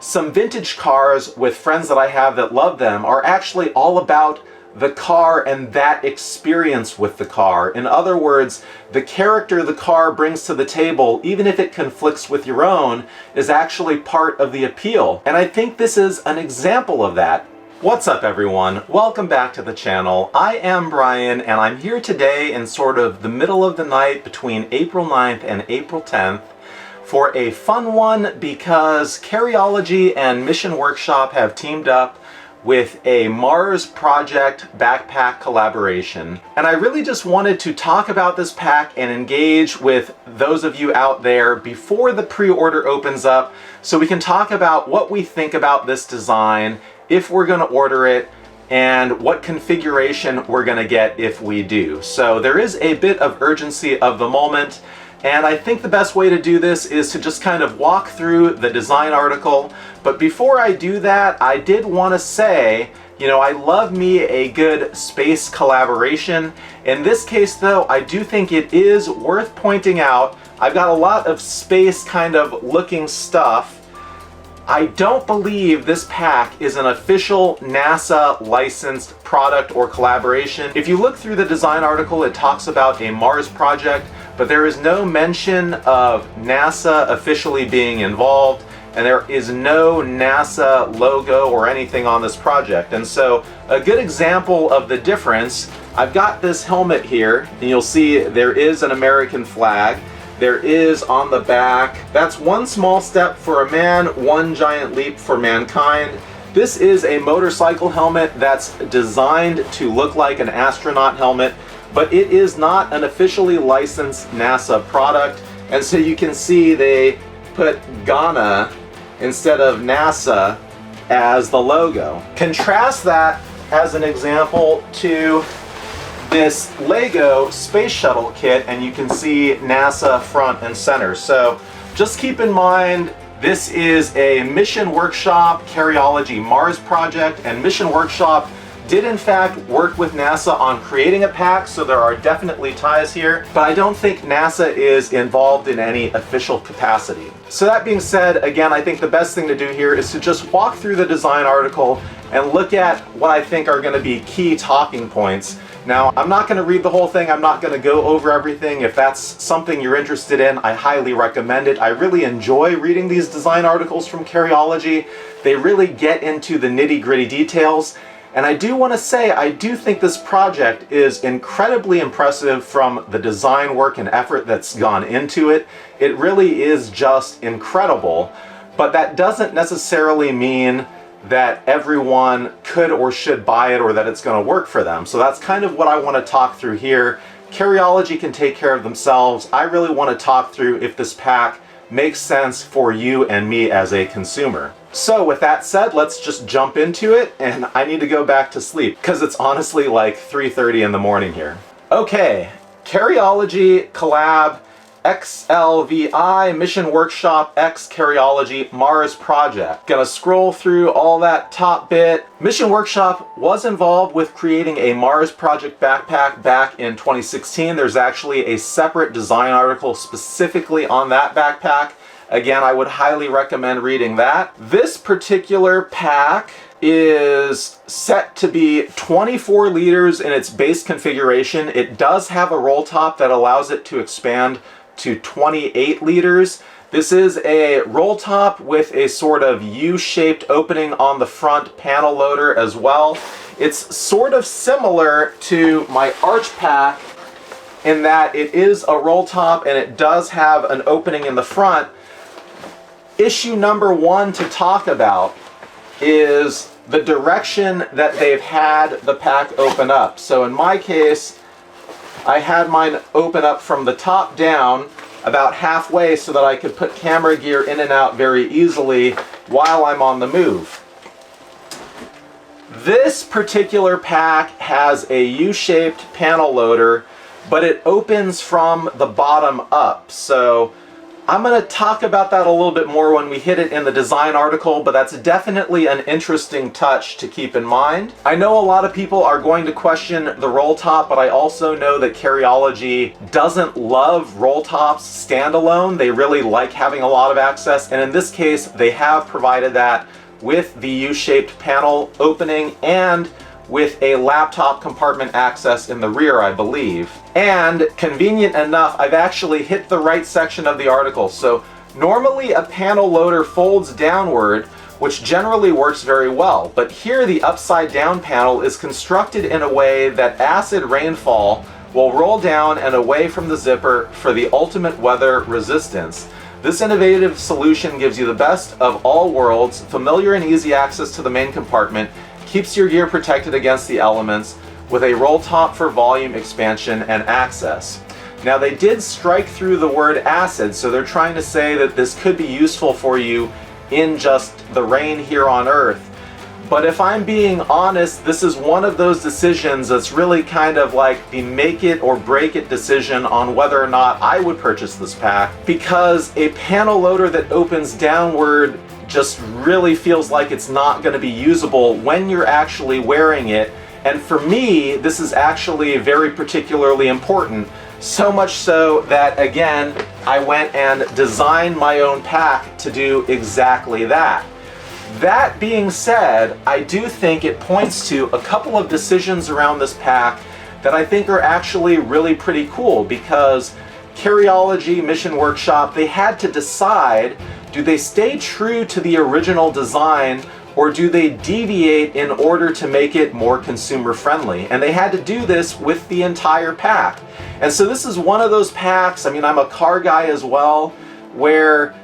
some vintage cars with friends that I have that love them are actually all about the car and that experience with the car. In other words, the character the car brings to the table, even if it conflicts with your own, is actually part of the appeal. And I think this is an example of that. What's up everyone? Welcome back to the channel. I am Brian and I'm here today in sort of the middle of the night between April 9th and April 10th for a fun one because Carryology and Mission Workshop have teamed up with a Mars Project backpack collaboration. And I really just wanted to talk about this pack and engage with those of you out there before the pre-order opens up so we can talk about what we think about this design, if we're going to order it, and what configuration we're going to get if we do. So there is a bit of urgency of the moment. And I think the best way to do this is to just kind of walk through the design article. But before I do that, I did want to say, I love me a good space collaboration. In this case though, I do think it is worth pointing out, I've got a lot of space kind of looking stuff. I don't believe this pack is an official NASA licensed product or collaboration. If you look through the design article, it talks about a Mars project, but there is no mention of NASA officially being involved, and there is no NASA logo or anything on this project. And so a good example of the difference, I've got this helmet here, and you'll see there is an American flag. There is on the back, that's one small step for a man, one giant leap for mankind. This is a motorcycle helmet that's designed to look like an astronaut helmet, but it is not an officially licensed NASA product. And so you can see they put Ghana instead of NASA as the logo. Contrast that as an example to this Lego space shuttle kit, and you can see NASA front and center. So just keep in mind, this is a Mission Workshop Carryology Mars project, and Mission Workshop did in fact work with NASA on creating a pack, so there are definitely ties here, but I don't think NASA is involved in any official capacity. So that being said, again, I think the best thing to do here is to just walk through the design article and look at what I think are going to be key talking points. Now, I'm not going to read the whole thing, I'm not going to go over everything. If that's something you're interested in, I highly recommend it. I really enjoy reading these design articles from Carryology. They really get into the nitty-gritty details. And I do want to say, I do think this project is incredibly impressive from the design work and effort that's gone into it. It really is just incredible, but that doesn't necessarily mean that everyone could or should buy it or that it's going to work for them. So that's kind of what I want to talk through here. Carryology can take care of themselves. I really want to talk through if this pack makes sense for you and me as a consumer. So with that said, let's just jump into it, and I need to go back to sleep because it's honestly like 3:30 in the morning here. Okay, Carryology collab XLVI Mission Workshop X Carryology Mars Project. Gonna scroll through all that top bit. Mission Workshop was involved with creating a Mars Project backpack back in 2016. There's actually a separate design article specifically on that backpack. Again, I would highly recommend reading that. This particular pack is set to be 24 liters in its base configuration. It does have a roll top that allows it to expand to 28 liters. This is a roll top with a sort of U-shaped opening on the front panel loader as well. It's sort of similar to my Arch pack in that it is a roll top and it does have an opening in the front. Issue number one to talk about is the direction that they've had the pack open up. So in my case, I had mine open up from the top down about halfway so that I could put camera gear in and out very easily while I'm on the move. This particular pack has a U-shaped panel loader, but it opens from the bottom up. So I'm going to talk about that a little bit more when we hit it in the design article, but that's definitely an interesting touch to keep in mind. I know a lot of people are going to question the roll top, but I also know that Carryology doesn't love roll tops standalone. They really like having a lot of access, and in this case, they have provided that with the U-shaped panel opening and with a laptop compartment access in the rear, I believe. And convenient enough, I've actually hit the right section of the article. So normally a panel loader folds downward, which generally works very well. But here the upside down panel is constructed in a way that acid rainfall will roll down and away from the zipper for the ultimate weather resistance. This innovative solution gives you the best of all worlds, familiar and easy access to the main compartment, keeps your gear protected against the elements with a roll top for volume expansion and access. Now they did strike through the word acid, so they're trying to say that this could be useful for you in just the rain here on Earth. But if I'm being honest, this is one of those decisions that's really kind of like the make it or break it decision on whether or not I would purchase this pack, because a panel loader that opens downward just really feels like it's not going to be usable when you're actually wearing it. And for me, this is actually very particularly important. So much so that, again, I went and designed my own pack to do exactly that. That being said, I do think it points to a couple of decisions around this pack that I think are actually really pretty cool, because Carryology Mission Workshop, they had to decide, do they stay true to the original design or do they deviate in order to make it more consumer friendly? And they had to do this with the entire pack. And so this is one of those packs, I mean, I'm a car guy as well, where,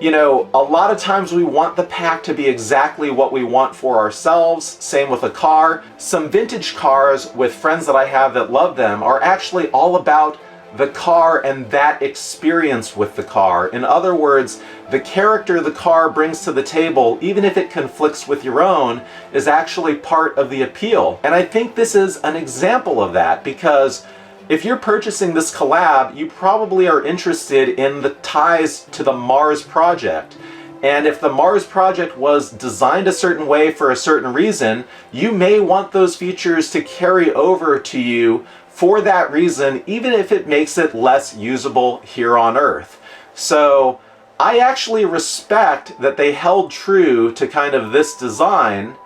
you know, a lot of times we want the pack to be exactly what we want for ourselves. Same with a car. Some vintage cars with friends that I have that love them are actually all about the car and that experience with the car. In other words, the character the car brings to the table, even if it conflicts with your own, is actually part of the appeal. And I think this is an example of that, because if you're purchasing this collab, you probably are interested in the ties to the Mars project. And if the Mars project was designed a certain way for a certain reason, you may want those features to carry over to you for that reason, even if it makes it less usable here on Earth. So I actually respect that they held true to kind of this design,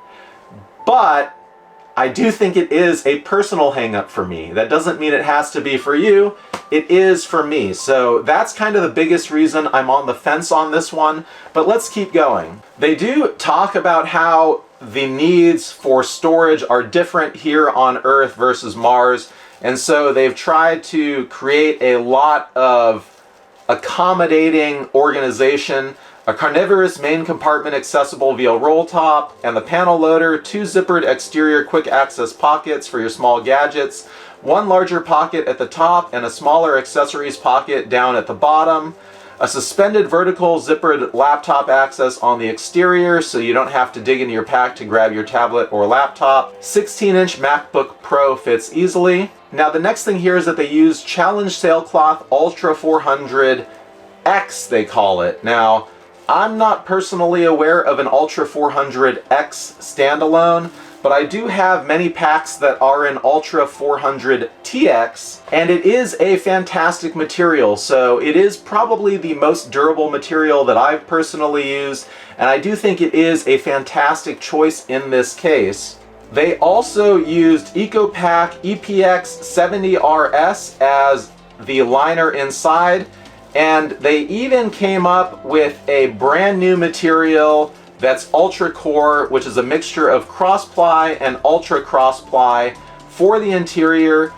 but I do think it is a personal hang-up for me. That doesn't mean it has to be for you. It is for me. So that's kind of the biggest reason I'm on the fence on this one, but let's keep going. They do talk about how the needs for storage are different here on Earth versus Mars. And so they've tried to create a lot of accommodating organization, a carnivorous main compartment accessible via roll top, and the panel loader, 2 zippered exterior quick access pockets for your small gadgets, 1 larger pocket at the top and a smaller accessories pocket down at the bottom, a suspended vertical zippered laptop access on the exterior so you don't have to dig into your pack to grab your tablet or laptop. 16-inch MacBook Pro fits easily. Now the next thing here is that they use Challenge Sailcloth Ultra 400X, they call it. Now, I'm not personally aware of an Ultra 400X standalone, but I do have many packs that are in Ultra 400TX, and it is a fantastic material. So it is probably the most durable material that I've personally used, and I do think it is a fantastic choice in this case. They also used EcoPack EPX70RS as the liner inside, and they even came up with a brand new material that's Ultra Core, which is a mixture of cross-ply and ultra cross-ply for the interior.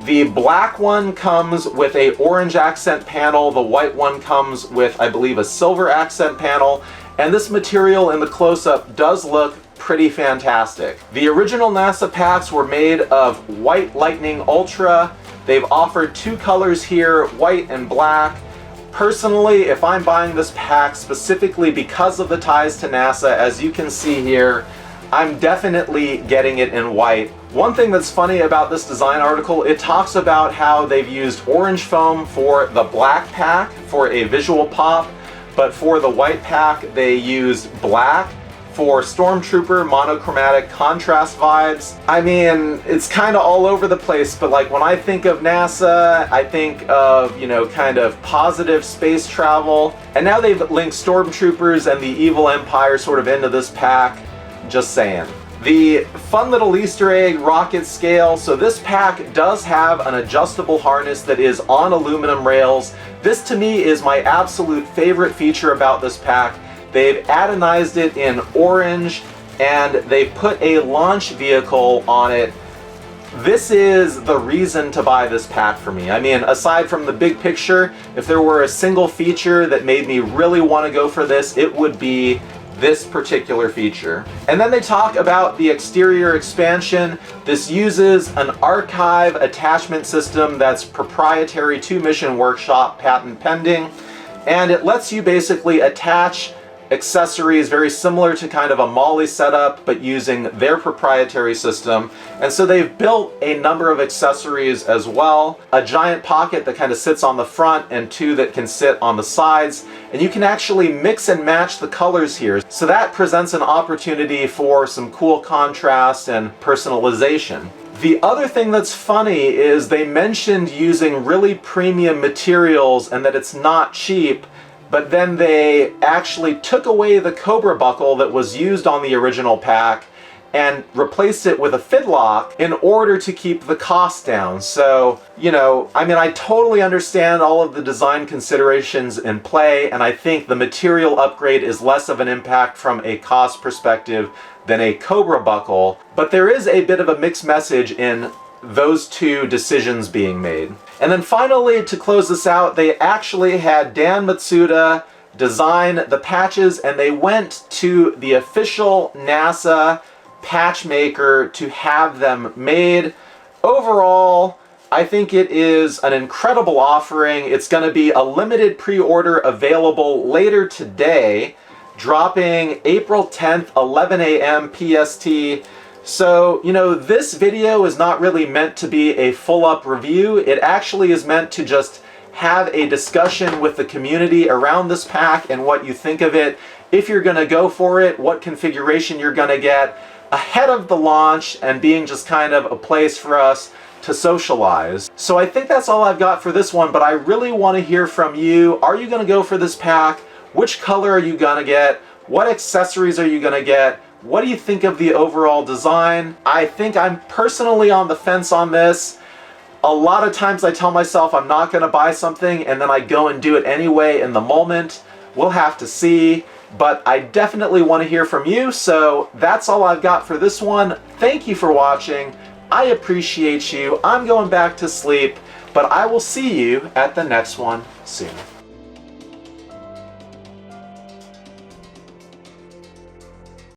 The black one comes with a orange accent panel, the white one comes with, I believe, a silver accent panel, and this material in the close-up does look pretty fantastic. The original NASA packs were made of White Lightning Ultra. They've offered 2 colors here, white and black. Personally, if I'm buying this pack specifically because of the ties to NASA, as you can see here, I'm definitely getting it in white. One thing that's funny about this design article, it talks about how they've used orange foam for the black pack for a visual pop, but for the white pack they used black for Stormtrooper monochromatic contrast vibes. I mean, it's kind of all over the place, but like when I think of NASA, I think of, you know, kind of positive space travel. And now they've linked Stormtroopers and the Evil Empire sort of into this pack. Just saying. The fun little Easter egg rocket scale. So this pack does have an adjustable harness that is on aluminum rails. This to me is my absolute favorite feature about this pack. They've atomized it in orange and they've put a launch vehicle on it. This is the reason to buy this pack for me. I mean, aside from the big picture, if there were a single feature that made me really want to go for this, it would be this particular feature. And then they talk about the exterior expansion. This uses an archive attachment system that's proprietary to Mission Workshop, patent pending, and it lets you basically attach accessories very similar to kind of a MOLLE setup, but using their proprietary system. And so they've built a number of accessories as well. A giant pocket that kind of sits on the front and two that can sit on the sides. And you can actually mix and match the colors here. So that presents an opportunity for some cool contrast and personalization. The other thing that's funny is they mentioned using really premium materials and that it's not cheap, but then they actually took away the Cobra buckle that was used on the original pack and replaced it with a fidlock in order to keep the cost down. So, you know, I mean, I totally understand all of the design considerations in play, and I think the material upgrade is less of an impact from a cost perspective than a Cobra buckle, but there is a bit of a mixed message in those two decisions being made. And then finally, to close this out, they actually had Dan Matsuda design the patches, and they went to the official NASA patch maker to have them made. Overall, I think it is an incredible offering. It's going to be a limited pre-order available later today, dropping April 10th, 11 a.m. PST. So, you know, this video is not really meant to be a full-up review. It actually is meant to just have a discussion with the community around this pack and what you think of it. If you're going to go for it, what configuration you're going to get ahead of the launch, and being just kind of a place for us to socialize. So I think that's all I've got for this one, but I really want to hear from you. Are you going to go for this pack? Which color are you going to get? What accessories are you going to get? What do you think of the overall design? I think I'm personally on the fence on this. A lot of times I tell myself I'm not going to buy something and then I go and do it anyway in the moment. We'll have to see, but I definitely want to hear from you. So that's all I've got for this one. Thank you for watching. I appreciate you. I'm going back to sleep, but I will see you at the next one soon.